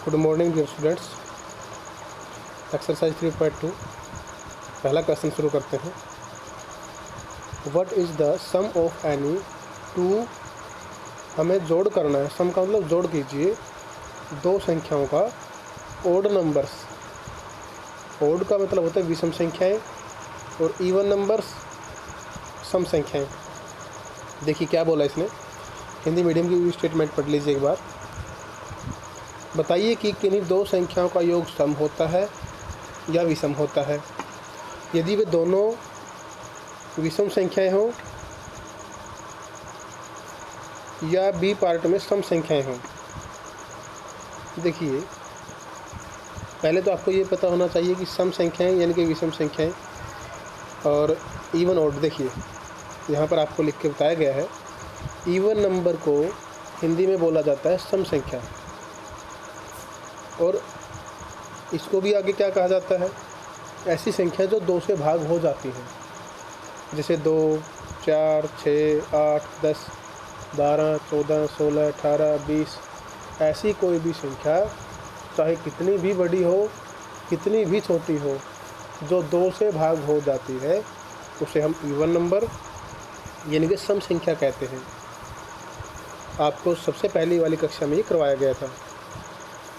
Good morning dear students. Exercise 3.2 पहला question शुरू करते हैं। What is the sum of any two. हमें जोड़ करना है। सम का मतलब जोड़ कीजिए दो संख्याओं का ओड नंबर्स। ओड का मतलब होता है विषम संख्याएं और इवन नंबर्स सम संख्याएं। देखिए क्या बोला इसने, हिंदी मीडियम की स्टेटमेंट पढ़ लीजिए एक बार। बताइए कि किन्हीं दो संख्याओं का योग सम होता है या विषम होता है। यदि वे दोनों विषम संख्याएं हों या बी पार्ट में सम संख्याएं हों। देखिए पहले तो आपको ये पता होना चाहिए कि सम संख्याएं यानी कि विषम संख्याएं और इवन ऑड। देखिए यहाँ पर आपको लिख के बताया गया है, इवन नंबर को हिंदी में बोला जाता है सम संख्या, और इसको भी आगे क्या कहा जाता है, ऐसी संख्या जो दो से भाग हो जाती हैं। जैसे 2, 4, 6, 8, 10, 12, 14, 16, 18, 20, ऐसी कोई भी संख्या चाहे कितनी भी बड़ी हो कितनी भी छोटी हो, जो दो से भाग हो जाती है उसे हम इवन नंबर यानी कि सम संख्या कहते हैं। आपको सबसे पहली वाली कक्षा में ये करवाया गया था।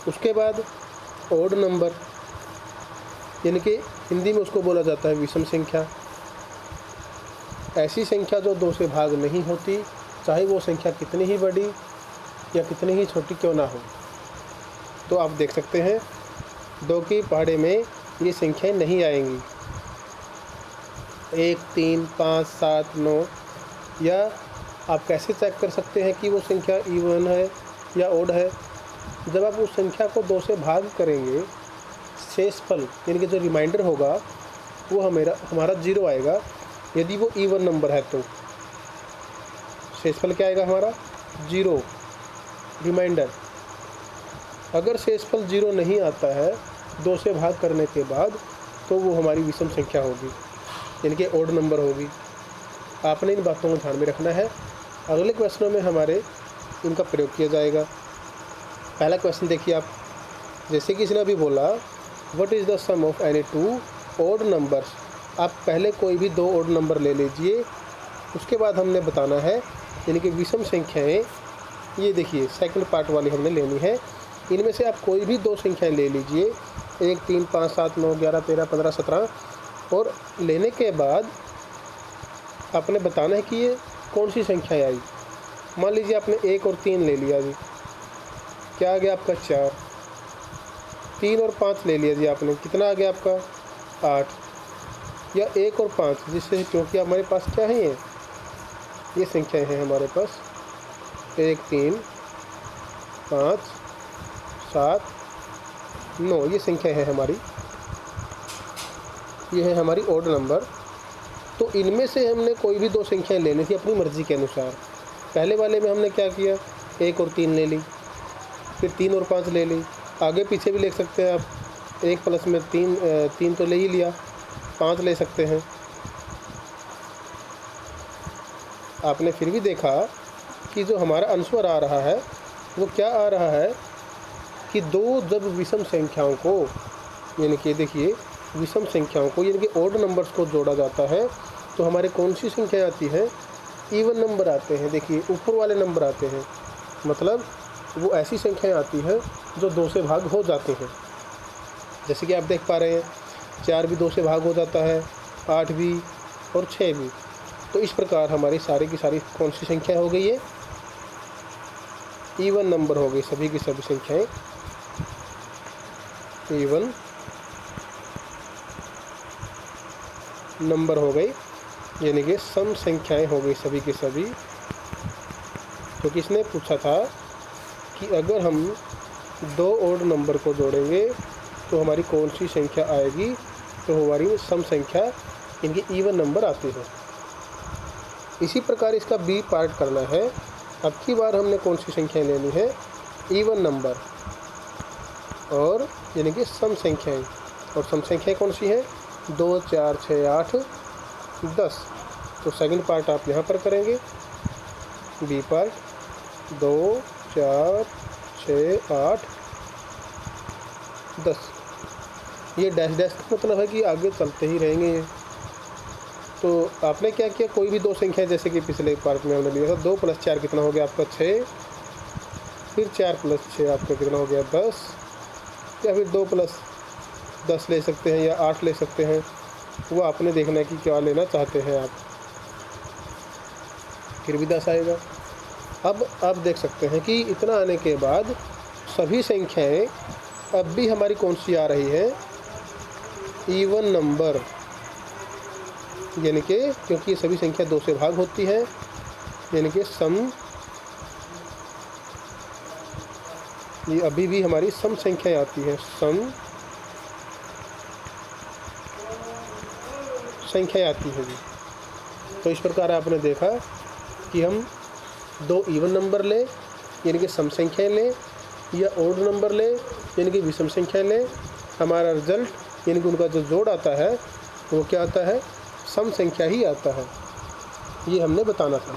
उसके बाद ओड नंबर यानी कि हिंदी में उसको बोला जाता है विषम संख्या। ऐसी संख्या जो दो से भाग नहीं होती, चाहे वो संख्या कितनी ही बड़ी या कितनी ही छोटी क्यों ना हो। तो आप देख सकते हैं दो की पहाड़े में ये संख्याएं नहीं आएंगी, 1, 3, 5, 7, 9। या आप कैसे चेक कर सकते हैं कि वो संख्या इवन है या ओड है, जब आप उस संख्या को दो से भाग करेंगे, शेषफल यानी कि जो रिमाइंडर होगा वो हमारा 0 आएगा। यदि वो इवन नंबर है तो शेषफल क्या आएगा हमारा 0 रिमाइंडर। अगर शेषफल 0 नहीं आता है दो से भाग करने के बाद, तो वो हमारी विषम संख्या होगी यानी कि ओड नंबर होगी। आपने इन बातों को ध्यान में रखना है। अगले क्वेश्चनों में हमारे इनका प्रयोग किया जाएगा। पहला क्वेश्चन देखिए आप, जैसे कि इसने अभी बोला what is the sum of any two odd numbers. आप पहले कोई भी दो ओड नंबर ले लीजिए, उसके बाद हमने बताना है यानी कि विषम संख्याएं। ये देखिए सेकंड पार्ट वाली हमने लेनी है। इनमें से आप कोई भी दो संख्याएं ले लीजिए, 1, 3, 5, 7, 9, 11, 13, 15, 17, और लेने के बाद आपने बताना है कि ये कौन सी संख्याएं आई। मान लीजिए आपने 1 और 3 ले लिया जी, क्या आ गया आपका 4। 3 और 5 ले लिया जी आपने, कितना आ गया आपका 8। या 1 और 5, जिससे क्योंकि हमारे पास क्या है, ये संख्याएं हैं हमारे पास 1, 3, 5, 7, 9, ये संख्या है हमारी, ये है हमारी ओड नंबर। तो इनमें से हमने कोई भी दो संख्याएं लेनी थी अपनी मर्ज़ी के अनुसार। पहले वाले में हमने क्या किया, 1 और 3 ले ली, फिर 3 और 5 ले ली। आगे पीछे भी ले सकते हैं आप, 1 प्लस में 3 तो ले ही लिया, 5 ले सकते हैं। आपने फिर भी देखा कि जो हमारा आंसर आ रहा है वो क्या आ रहा है कि दो जब विषम संख्याओं को यानी कि देखिए विषम संख्याओं को यानी कि ओड नंबर्स को जोड़ा जाता है तो हमारे कौन सी संख्या आती है, इवन नंबर आते हैं। देखिए ऊपर वाले नंबर आते हैं, मतलब वो ऐसी संख्याएं आती हैं जो दो से भाग हो जाते हैं। जैसे कि आप देख पा रहे हैं 4 भी 2 से भाग हो जाता है, 8 भी और 6 भी। तो इस प्रकार हमारी सारी की सारी कौन सी संख्या हो गई है, इवन नंबर हो गई। सभी की सभी संख्याएं इवन नंबर हो गई यानी कि सम संख्याएं हो गई सभी की सभी। क्योंकि इसने पूछा था कि अगर हम दो ओड नंबर को जोड़ेंगे तो हमारी कौन सी संख्या आएगी, तो हमारी सम संख्या इनकी इवन नंबर आती है। इसी प्रकार इसका बी पार्ट करना है। अब की बार हमने कौन सी संख्याएं लेनी है, इवन नंबर और यानी कि सम संख्याएं। और सम संख्याएं कौन सी हैं, 2, 4, 6, 8, 10। तो सेकंड पार्ट आप यहाँ पर करेंगे, बी पार्ट 2, 4, 6, 8, 10। ये डैश डैश का मतलब है कि आगे चलते ही रहेंगे ये। तो आपने क्या किया, कोई भी 2 संख्या जैसे कि पिछले पार्ट में हमने लिया था 2 + 4 कितना हो गया आपका 6, फिर 4 + 6 आपका कितना हो गया 10, या फिर 2 + 10 ले सकते हैं या 8 ले सकते हैं, वो आपने देखना है कि क्या लेना चाहते हैं आप, फिर भी 10 आएगा। अब आप देख सकते हैं कि इतना आने के बाद सभी संख्याएं अब भी हमारी कौन सी आ रही है, इवन नंबर, यानी कि क्योंकि ये सभी संख्या 2 से भाग होती है, यानी कि सम, ये अभी भी हमारी सम संख्याएं आती हैं, सम संख्याएं आती हैं जी। तो इस प्रकार आपने देखा कि हम 2 इवन नंबर लें यानी कि सम संख्याएं लें, या ओड नंबर लें यानी कि विषम संख्याएं लें, हमारा रिजल्ट यानी कि उनका जो जोड़ आता है वो क्या आता है, सम संख्या ही आता है। ये हमने बताना था।